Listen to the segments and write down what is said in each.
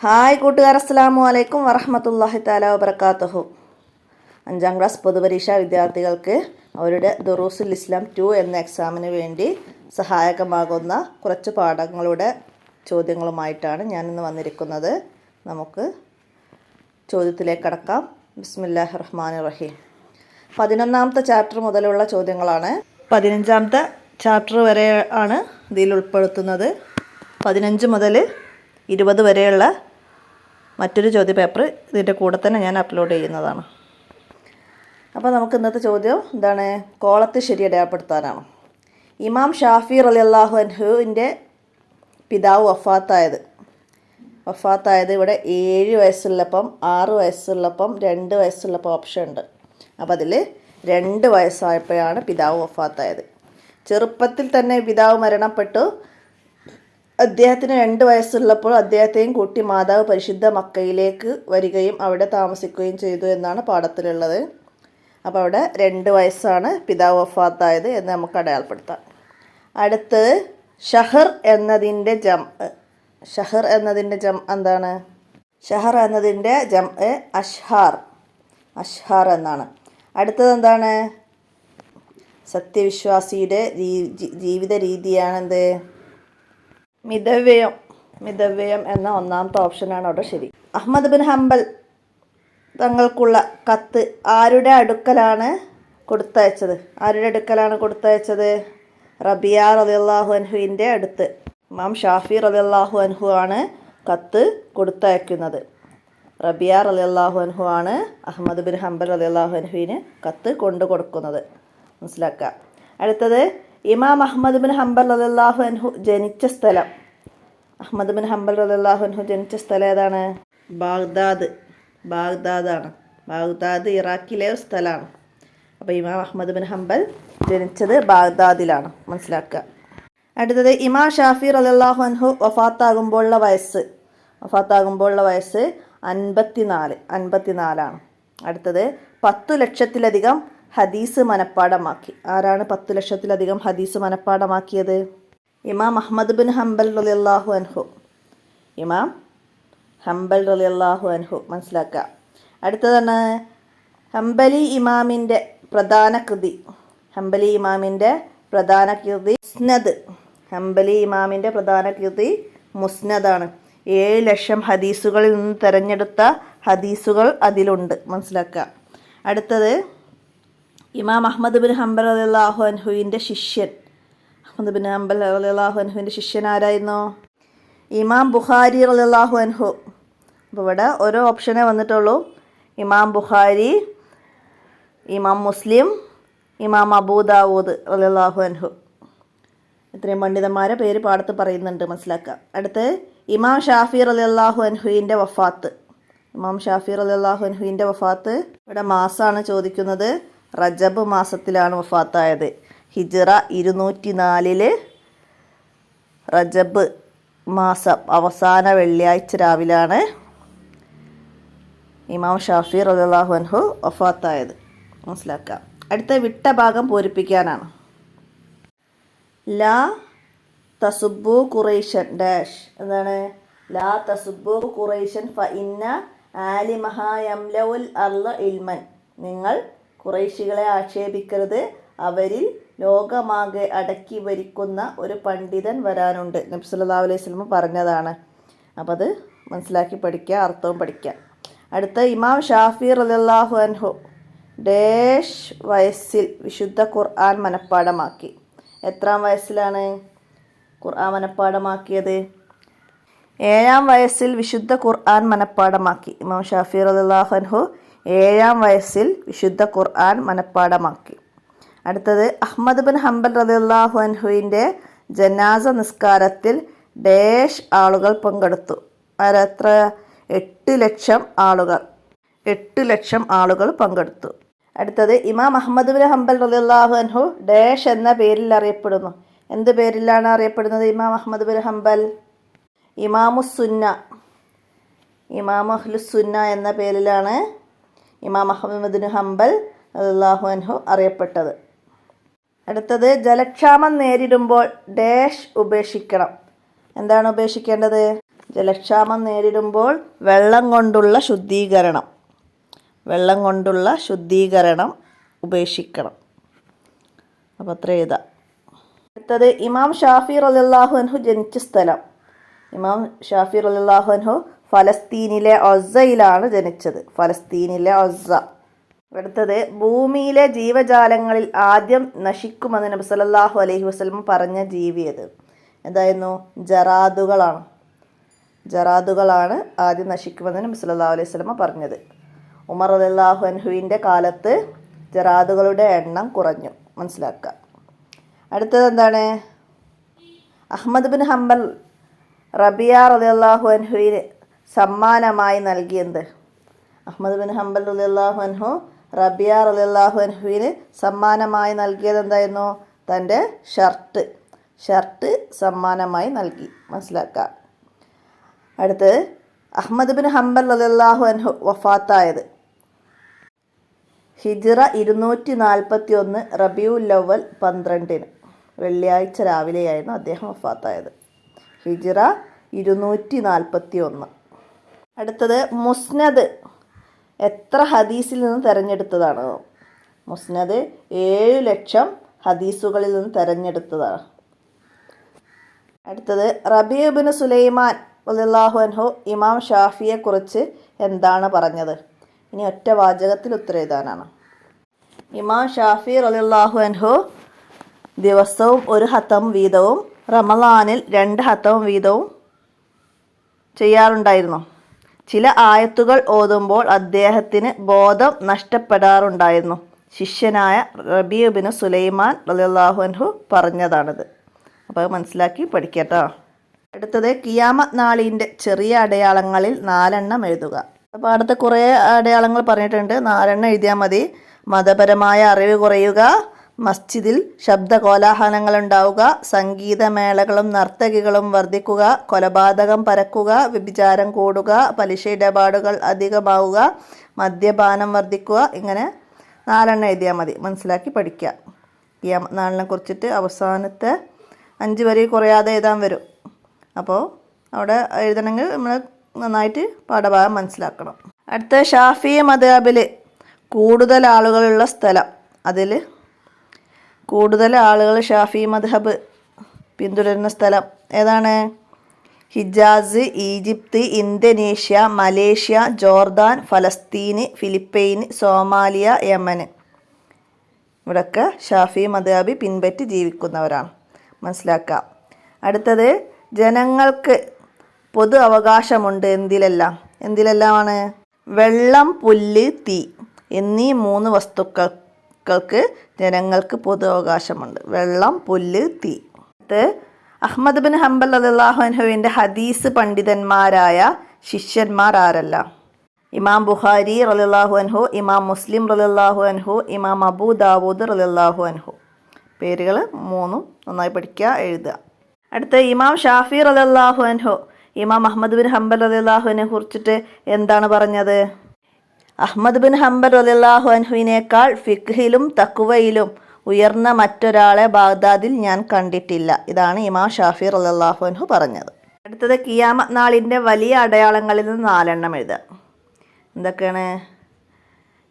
Hi കൂട്ടുകാർ, അസ്സലാമു അലൈക്കും വറഹ്മത്തുള്ളാഹി തആല വബറകാതുഹു. 5ാം ക്ലാസ് പൊതുപരീക്ഷാ വിദ്യാർത്ഥികൾക്ക് അവരുടെ ദുറൂസുൽ ഇസ്ലാം 2 എന്ന എക്സാമിന് വേണ്ടി സഹായകമാകുന്ന കുറച്ച് പാഠങ്ങളുടെ ചോദ്യങ്ങളുമായിട്ടാണ് ഞാനിന്ന് വന്നിരിക്കുന്നത്. നമുക്ക് ചോദ്യത്തിലേക്ക് കടക്കാം. ബിസ്മില്ലാഹിർ റഹ്മാനിർ റഹീം. 11ാമത്തെ ചാപ്റ്റർ മുതലുള്ള ചോദ്യങ്ങളാണ്. 15ാമത്തെ ചാപ്റ്റർ വരെ ആണ് ഇതിൽ ഉൾപ്പെടുത്തുന്നത്. 15 മുതൽ 20 വരെയുള്ള മറ്റൊരു ചോദ്യപേപ്പർ ഇതിൻ്റെ കൂടെ തന്നെ ഞാൻ അപ്ലോഡ് ചെയ്യുന്നതാണ്. അപ്പോൾ നമുക്ക് ഇന്നത്തെ ചോദ്യം എന്താണ്? കോളത്ത് ശരി അടയാളപ്പെടുത്താനാണ്. ഇമാം ഷാഫി റളിയല്ലാഹു അൻഹുവിൻ്റെ പിതാവ് വഫാത്തായത് ഇവിടെ 7 വയസ്സുള്ളപ്പം, 6 വയസ്സുള്ളപ്പം, 2 വയസ്സുള്ളപ്പം ഓപ്ഷൻ ഉണ്ട്. അപ്പോൾ അതിൽ 2 വയസ്സായപ്പോഴാണ് പിതാവ് വഫാത്തായത്. ചെറുപ്പത്തിൽ തന്നെ പിതാവ് മരണപ്പെട്ടു. അദ്ദേഹത്തിന് 2 വയസ്സുള്ളപ്പോൾ അദ്ദേഹത്തെയും കൂട്ടി മാതാവ് പരിശുദ്ധ മക്കയിലേക്ക് വരികയും അവിടെ താമസിക്കുകയും ചെയ്തു എന്നാണ് പാഠത്തിലുള്ളത്. അപ്പോൾ അവിടെ 2 വയസ്സാണ് പിതാവ് വഫാത്തായത് എന്ന് നമുക്ക് അടയാളപ്പെടുത്താം. അടുത്ത് ഷഹർ എന്നതിൻ്റെ ജം എന്താണ്? ഷഹർ എന്നതിൻ്റെ ജം അഷ്ഹാർ എന്നാണ്. അടുത്തത് എന്താണ്? സത്യവിശ്വാസിയുടെ ജീവിത രീതിയാണെന്ത്? മിതവ്യയം എന്ന 1ാമത്തെ ഓപ്ഷനാണ് അവിടെ ശരി. അഹ്മദ് ബിൻ ഹംബൽ തങ്ങൾക്കുള്ള കത്ത് ആരുടെ അടുക്കലാണ് കൊടുത്തയച്ചത്? റബിയ റളിയല്ലാഹു അൻഹുവിൻ്റെ അടുത്ത്. ഇമാം ഷാഫി റളിയല്ലാഹു അൻഹു ആണ് കത്ത് കൊടുത്തയക്കുന്നത്. റബിയ റളിയല്ലാഹു അൻഹു ആണ് അഹ്മദ് ബിൻ ഹംബൽ റളിയല്ലാഹു അൻഹുവിന് കത്ത് കൊടുക്കുന്നത്. മനസ്സിലാക്കുക. അടുത്തത് ഇമാം അഹ്മദ് ബിൻ ഹംബൽ റളിയല്ലാഹു അൻഹു ജനിച്ച സ്ഥലം. അഹ്മദ് ബിൻ ഹംബൽ റളിയല്ലാഹു അൻഹു ജനിച്ച സ്ഥലം ഏതാണ്? ബാഗ്ദാദാണ്. ബാഗ്ദാദ് ഇറാഖിലെ സ്ഥലമാണ്. അപ്പോൾ ഇമാം അഹ്മദ് ബിൻ ഹംബൽ ജനിച്ചത് ബാഗ്ദാദിലാണ്. മനസ്സിലാക്കുക. അടുത്തത് ഇമാം ഷാഫി റളിയല്ലാഹു അൻഹു വഫാത്താകുമ്പോഴുള്ള വയസ്സ് 54 അടുത്തത് 10 ലക്ഷത്തിലധികം ഹദീസ് മനഃപ്പാഠമാക്കി. ആരാണ് 10 ലക്ഷത്തിലധികം ഹദീസ് മനഃപ്പാഠമാക്കിയത്? ഇമാം അഹ്മദ് ബിൻ ഹംബൽ റളിയല്ലാഹു അൻഹു. മനസ്സിലാക്കുക. അടുത്തതാണ് ഹംബലി ഇമാമിൻ്റെ പ്രധാന കൃതി. മുസ്നദാണ്. 7 ലക്ഷം ഹദീസുകളിൽ നിന്ന് തിരഞ്ഞെടുത്ത ഹദീസുകൾ അതിലുണ്ട്. മനസ്സിലാക്കുക. അടുത്തത് ഇമാം അഹ്മദ് ബിൻ ഹംബൽ റളിയല്ലാഹു അൻഹുവിൻ്റെ ശിഷ്യൻ. ശിഷ്യൻ ആരായിരുന്നു? ഇമാം ബുഖാരി റളിയല്ലാഹു അൻഹു. അപ്പോൾ ഇവിടെ ഓരോ ഓപ്ഷനേ വന്നിട്ടുള്ളൂ. ഇമാം ബുഖാരി, ഇമാം മുസ്ലിം, ഇമാം അബൂ ദാവൂദ് റളിയല്ലാഹു അൻഹു. ഇത്രയും പണ്ഡിതന്മാരെ പേര് പാടത്ത് പറയുന്നുണ്ട്. മനസ്സിലാക്കുക. അടുത്ത് ഇമാം ഷാഫി റളിയല്ലാഹു അൻഹുവിൻ്റെ വഫാത്ത്. ഇവിടെ മാസമാണ് ചോദിക്കുന്നത്. റജബ് മാസത്തിലാണ് വഫാത്തായത്. ഹിജ്റ 204 റജബ് മാസം അവസാന വെള്ളിയാഴ്ച രാവിലാണ് ഇമാം ഷാഫി റളിയല്ലാഹു അൻഹു വഫാത്തായത്. മനസ്സിലാക്കുക. അടുത്ത വിട്ട ഭാഗം പൂരിപ്പിക്കാനാണ്. ലാ തസുബ്ബു ഖുറൈശൻ ഡാഷ് എന്താണ്? ലാ തസുബ്ബു ഖുറൈശൻ ഫഇന്ന ആലിമഹ യംലഉൽ അർള ഇൽമൻ. നിങ്ങൾ ഖുറൈശികളെ ആക്ഷേപിക്കരുത്, അവരിൽ ലോകമാകെ അടക്കി ഭരിക്കുന്ന ഒരു പണ്ഡിതൻ വരാനുണ്ട്. നബി സല്ലല്ലാഹു അലൈഹി വസല്ലം പറഞ്ഞതാണ്. അപ്പോൾ അത് മനസ്സിലാക്കി പഠിക്കുക, അർത്ഥവും പഠിക്കുക. അടുത്ത ഇമാം ഷാഫി റളിയല്ലാഹു അൻഹു ഡാഷ് വയസ്സിൽ വിശുദ്ധ ഖുർആൻ മനഃപ്പാഠമാക്കി. എത്രാം വയസ്സിലാണ് ഖുർആൻ മനഃപ്പാഠമാക്കിയത്? 7ാം വയസ്സിൽ വിശുദ്ധ ഖുർആൻ മനഃപ്പാഠമാക്കി. ഇമാം ഷാഫി റളിയല്ലാഹു അൻഹു 7ാം വയസ്സിൽ വിശുദ്ധ ഖുർആൻ മനഃപ്പാഠമാക്കി. അടുത്തത് അഹ്മദ് ബിൻ ഹംബൽ റളിയല്ലാഹു അൻഹുവിൻ്റെ ജനാസ നിസ്കാരത്തിൽ ഡാഷ് ആളുകൾ പങ്കെടുത്തു. എത്ര? 8 ലക്ഷം ആളുകൾ പങ്കെടുത്തു. അടുത്തത് ഇമാം അഹ്മദ് ബിൻ ഹംബൽ റളിയല്ലാഹു അൻഹു ഡാഷ് എന്ന പേരിൽ അറിയപ്പെടുന്നു. എന്ത് പേരിലാണ് അറിയപ്പെടുന്നത് ഇമാം അഹ്മദ് ബിൻ ഹംബൽ? ഇമാം അഹ്ലുസുന്ന എന്ന പേരിലാണ് ഇമാം അഹ്മദ് ബിൻ ഹംബൽ റളിയല്ലാഹു അൻഹു അറിയപ്പെട്ടത്. അടുത്തത് ജലക്ഷാമം നേരിടുമ്പോൾ ഡാഷ് ഉപേക്ഷിക്കണം. എന്താണ് ഉപേക്ഷിക്കേണ്ടത്? ജലക്ഷാമം നേരിടുമ്പോൾ വെള്ളം കൊണ്ടുള്ള ശുദ്ധീകരണം ഉപേക്ഷിക്കണം. അപ്പോൾ അത്ര എഴുതാം. അടുത്തത് ഇമാം ഷാഫി റളിയല്ലാഹു അൻഹു ജനിച്ച സ്ഥലം. ഇമാം ഷാഫി റളിയല്ലാഹു അൻഹു ഫലസ്തീനിലെ ഒസ്സയിലാണ് ജനിച്ചത്. ഫലസ്തീനിലെ ഒസ്സ. അടുത്തത് ഭൂമിയിലെ ജീവജാലങ്ങളിൽ ആദ്യം നശിക്കുമെന്ന് നബി സല്ലല്ലാഹു അലൈഹി വസല്ലം പറഞ്ഞ ജീവി ഏത്? എന്തായിരുന്നു? ജറാദുകളാണ് ആദ്യം നശിക്കുമെന്ന് നബി സല്ലല്ലാഹു അലൈഹി വസല്ലം പറഞ്ഞത്. ഉമർ റളിയല്ലാഹു അൻഹുവിൻ്റെ കാലത്ത് ജറാദുകളുടെ എണ്ണം കുറഞ്ഞു. മനസ്സിലാക്കുക. അടുത്തത് എന്താണ്? അഹ്മദ് ബിൻ ഹംബൽ റബിയ റളിയല്ലാഹു അൻഹുവിന് സമ്മാനമായി നൽകിയത്? അഹ്മദ് ബിൻ ഹംബൽ റളിയല്ലാഹു അൻഹു റബിയ റളിയല്ലാഹു അൻഹുവിന് സമ്മാനമായി നൽകിയത് എന്തായിരുന്നു? തൻ്റെ ഷർട്ട് സമ്മാനമായി നൽകി. മനസ്സിലാക്കുക. അടുത്തത് അഹ്മദ് ബിൻ ഹംബൽ റളിയല്ലാഹു അൻഹു വഫാത്തായത് ഹിജ്റ 241 റബീഉൽ അവ്വൽ 12 വെള്ളിയാഴ്ച രാവിലെയായിരുന്നു അദ്ദേഹം വഫാത്തായത്. ഹിജ്റ 241. അടുത്തത് മുസ്നദ് എത്ര ഹദീസിൽ നിന്ന് തിരഞ്ഞെടുത്തതാണ്? മുസ്നദ് 7,00,000 ഹദീസുകളിൽ നിന്ന് തിരഞ്ഞെടുത്തതാണ്. അടുത്തത് റബീഉ ബിൻ സുലൈമാൻ റളിയല്ലാഹു അൻഹു ഇമാം ഷാഫിയെ കുറിച്ച് എന്താണ് പറഞ്ഞത്? ഇനി ഒറ്റ വാചകത്തിൽ ഉത്തരം എഴുതാനാണ്. ഇമാം ഷാഫി റളിയല്ലാഹു അൻഹു ദിവസവും 1 ഹത്തം വീതവും റമളാനിൽ 2 ഹത്തം വീതവും ചെയ്യാറുണ്ടായിരുന്നു. ചില ആയത്തുകൾ ഓതുമ്പോൾ അദ്ദേഹത്തിന് ബോധം നഷ്ടപ്പെടാറുണ്ടായിരുന്നു. ശിഷ്യനായ റബീഉ ബിൻ സുലൈമാൻ റളിയല്ലാഹു അൻഹു പറഞ്ഞതാണിത്. അപ്പോൾ മനസ്സിലാക്കി പഠിക്കട്ടോ. അടുത്തത് ഖിയാമത്ത് നാളിൻ്റെ ചെറിയ അടയാളങ്ങളിൽ 4 എഴുതുക. അപ്പോൾ അടുത്ത കുറേ അടയാളങ്ങൾ പറഞ്ഞിട്ടുണ്ട്. 4 എഴുതിയാൽ മതി. മതപരമായ അറിവ് കുറയുക, മസ്ജിദിൽ ശബ്ദ കോലാഹലങ്ങൾ ഉണ്ടാവുക, സംഗീതമേളകളും നർത്തകികളും വർദ്ധിക്കുക, കൊലപാതകം പരക്കുക, വ്യഭിചാരം കൂടുക, പലിശ ഇടപാടുകൾ അധികമാവുക, മദ്യപാനം വർദ്ധിക്കുക. ഇങ്ങനെ 4 എഴുതിയാൽ മതി. മനസ്സിലാക്കി പഠിക്കുക. ഖിയാമത്ത് നാളിനെ കുറിച്ചിട്ട് അവസാനത്തെ 5 വരി കുറയാതെ എഴുതാൻ വരും. അപ്പോൾ അവിടെ എഴുതണമെങ്കിൽ നമ്മൾ നന്നായിട്ട് പാഠഭാഗം മനസ്സിലാക്കണം. അടുത്ത ഷാഫി മദ്ഹബിൽ കൂടുതൽ ആളുകളുള്ള സ്ഥലം. അതിൽ കൂടുതൽ ആളുകൾ ഷാഫി മദ്ഹബ് പിന്തുടരുന്ന സ്ഥലം ഏതാണ്? Hijaz, Egypt, Indonesia, Malaysia, Jordan, ഫലസ്തീന്, ഫിലിപ്പൈന്, സോമാലിയ, യമൻ. ഇവിടെയൊക്കെ ഷാഫി മദ്ഹബ് പിൻപറ്റി ജീവിക്കുന്നവരാണ്. മനസ്സിലാക്കാം. അടുത്തത് ജനങ്ങൾക്ക് പൊതു അവകാശമുണ്ട് എന്തിലെല്ലാമാണ്? വെള്ളം, പുല്ല്, തീ എന്നീ 3 വസ്തുക്കൾക്ക് ജനങ്ങൾക്ക് പൊതു അവകാശമുണ്ട്. വെള്ളം, പുല്ല്, തീ. അഹ്മദ് ബിൻ ഹംബൽ റളിയല്ലാഹു അൻഹുവിൻ്റെ ഹദീസ് പണ്ഡിതന്മാരായ ശിഷ്യന്മാർ ആരല്ല? ഇമാം ബുഖാരി റളിയല്ലാഹു അൻഹു, ഇമാം മുസ്ലിം റളിയല്ലാഹു അൻഹു, ഇമാം അബൂ ദാവൂദ് റളിയല്ലാഹു അൻഹു. പേരുകൾ 3 നന്നായി പഠിക്കുക, എഴുതുക. അടുത്ത ഇമാം ഷാഫി റളിയല്ലാഹു അൻഹു ഇമാം അഹ്മദ് ബിൻ ഹംബൽ റളിയല്ലാഹുവിനെ കുറിച്ചിട്ട് എന്താണ് പറഞ്ഞത്? അഹ്മദ് ബിൻ ഹംബൽ റളിയല്ലാഹു അൻഹുവിനേക്കാൾ ഫിഖ്ഹിലും തഖ്വയിലും ഉയർന്ന മറ്റൊരാളെ ബാഗ്ദാദിൽ ഞാൻ കണ്ടിട്ടില്ല. ഇതാണ് ഇമാം ഷാഫി റളിയല്ലാഹു അൻഹു പറഞ്ഞത്. അടുത്തത് ഖിയാമത്ത് നാളിൻ്റെ വലിയ അടയാളങ്ങളിൽ നിന്ന് 4 എഴുതുക. എന്തൊക്കെയാണ്?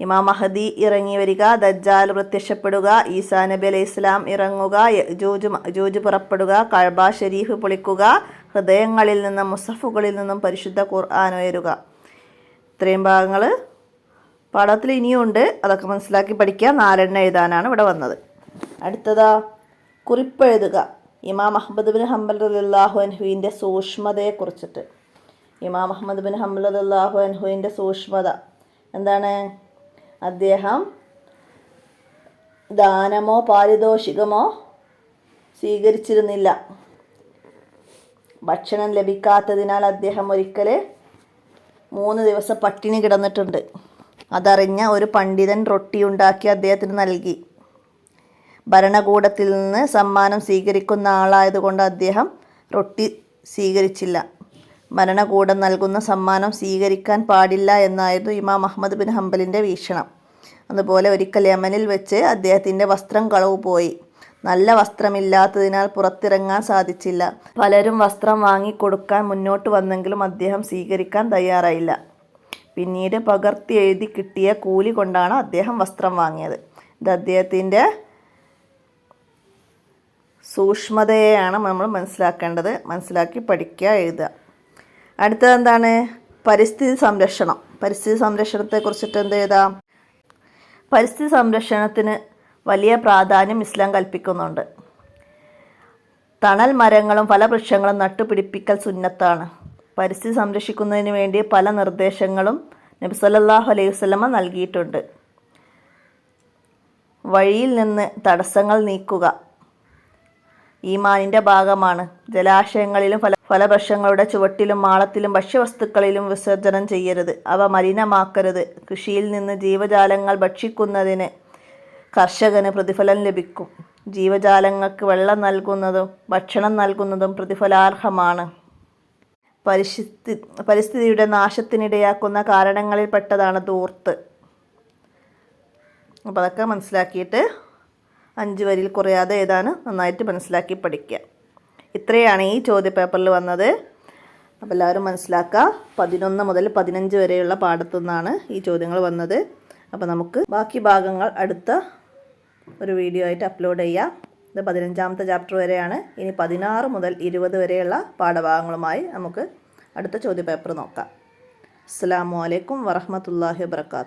ഇമാം മഹദി ഇറങ്ങി വരിക, ദജ്ജാൽ പ്രത്യക്ഷപ്പെടുക, ഈസാ നബി അലൈഹി ഇസ്ലാം ഇറങ്ങുക, യജൂജ് പുറപ്പെടുക, കഅബ ഷരീഫ് പൊളിക്കുക, ഹൃദയങ്ങളിൽ നിന്നും മുസഫുകളിൽ നിന്നും പരിശുദ്ധ ഖുർആൻ ഉയരുക. ഇത്രയും ഭാഗങ്ങൾ പാഠത്തിൽ ഇനിയും ഉണ്ട്. അതൊക്കെ മനസ്സിലാക്കി പഠിക്കുക. 4 എഴുതാനാണ് ഇവിടെ വന്നത്. അടുത്തതാ കുറിപ്പ് എഴുതുക. ഇമാം അഹ്മദ് ബിൻ ഹംബൽ റളിയല്ലാഹു അൻഹുവിൻ്റെ സൂക്ഷ്മതയെക്കുറിച്ചിട്ട്. ഇമാം അഹ്മദ് ബിൻ ഹംബൽ റളിയല്ലാഹു അൻഹുവിൻ്റെ സൂക്ഷ്മത എന്താണ്? അദ്ദേഹം ദാനമോ പാരിതോഷികമോ സ്വീകരിച്ചിരുന്നില്ല. ഭക്ഷണം ലഭിക്കാത്തതിനാൽ അദ്ദേഹം ഒരിക്കൽ 3 ദിവസം പട്ടിണി കിടന്നിട്ടുണ്ട്. അതറിഞ്ഞ ഒരു പണ്ഡിതൻ റൊട്ടി ഉണ്ടാക്കി അദ്ദേഹത്തിന് നൽകി. ഭരണകൂടത്തിൽ നിന്ന് സമ്മാനം സ്വീകരിക്കുന്ന ആളായതുകൊണ്ട് അദ്ദേഹം റൊട്ടി സ്വീകരിച്ചില്ല. ഭരണകൂടം നൽകുന്ന സമ്മാനം സ്വീകരിക്കാൻ പാടില്ല എന്നായിരുന്നു ഇമാം അഹ്മദ് ബിൻ ഹംബലിൻ്റെ വീക്ഷണം. അതുപോലെ ഒരിക്കൽ യമനിൽ വെച്ച് അദ്ദേഹത്തിൻ്റെ വസ്ത്രം കളവ് പോയി. നല്ല വസ്ത്രമില്ലാത്തതിനാൽ പുറത്തിറങ്ങാൻ സാധിച്ചില്ല. പലരും വസ്ത്രം വാങ്ങിക്കൊടുക്കാൻ മുന്നോട്ട് വന്നെങ്കിലും അദ്ദേഹം സ്വീകരിക്കാൻ തയ്യാറായില്ല. പിന്നീട് പകർത്തി എഴുതി കിട്ടിയ കൂലി കൊണ്ടാണ് അദ്ദേഹം വസ്ത്രം വാങ്ങിയത്. ഇത് അദ്ദേഹത്തിൻ്റെ സൂക്ഷ്മതയെയാണ് നമ്മൾ മനസ്സിലാക്കേണ്ടത്. മനസ്സിലാക്കി പഠിക്കുക, എഴുതുക. അടുത്തത് എന്താണ്? പരിസ്ഥിതി സംരക്ഷണം. പരിസ്ഥിതി സംരക്ഷണത്തെക്കുറിച്ചിട്ട് എന്ത് എഴുതാം? പരിസ്ഥിതി സംരക്ഷണത്തിന് വലിയ പ്രാധാന്യം ഇസ്ലാം കൽപ്പിക്കുന്നുണ്ട്. തണൽ മരങ്ങളും ഫലവൃക്ഷങ്ങളും നട്ടുപിടിപ്പിക്കൽ സുന്നത്താണ്. പരിസ്ഥിതി സംരക്ഷിക്കുന്നതിന് വേണ്ടി പല നിർദ്ദേശങ്ങളും നബി സല്ലല്ലാഹു അലൈഹി വസല്ലമ നൽകിയിട്ടുണ്ട്. വഴിയിൽ നിന്ന് തടസ്സങ്ങൾ നീക്കുക ഈമാനിൻ്റെ ഭാഗമാണ്. ജലാശയങ്ങളിലും ഫലവൃക്ഷങ്ങളുടെ ചുവട്ടിലും മാളത്തിലും ഭക്ഷ്യവസ്തുക്കളിലും വിസർജനം ചെയ്യരുത്. അവ മലിനമാക്കരുത്. കൃഷിയിൽ നിന്ന് ജീവജാലങ്ങൾ ഭക്ഷിക്കുന്നതിന് കർഷകന് പ്രതിഫലം ലഭിക്കും. ജീവജാലങ്ങൾക്ക് വെള്ളം നൽകുന്നതും ഭക്ഷണം നൽകുന്നതും പ്രതിഫലാർഹമാണ്. പരിസ്ഥിതിയുടെ നാശത്തിനിടയാക്കുന്ന കാരണങ്ങളിൽപ്പെട്ടതാണ് ധൂർത്ത്. അപ്പോൾ അതൊക്കെ മനസ്സിലാക്കിയിട്ട് 5 വരിയിൽ കുറയാതെ എഴുതാൻ നന്നായിട്ട് മനസ്സിലാക്കി പഠിക്കുക. ഇത്രയാണ് ഈ ചോദ്യപേപ്പറിൽ വന്നത്. അപ്പോൾ എല്ലാവരും മനസ്സിലാക്കുക. 11 മുതൽ 15 വരെയുള്ള പാഠത്തു നിന്നാണ് ഈ ചോദ്യങ്ങൾ വന്നത്. അപ്പോൾ നമുക്ക് ബാക്കി ഭാഗങ്ങൾ അടുത്ത ഒരു വീഡിയോ ആയിട്ട് അപ്ലോഡ് ചെയ്യാം. ഇത് 15ാമത്തെ ചാപ്റ്റർ വരെയാണ്. ഇനി 16 മുതൽ 20 വരെയുള്ള പാഠഭാഗങ്ങളുമായി നമുക്ക് അടുത്ത ചോദ്യപേപ്പർ നോക്കാം. അസ്സലാമു അലൈക്കും വറഹ്മത്തുള്ളാഹി വബറകാതുഹു.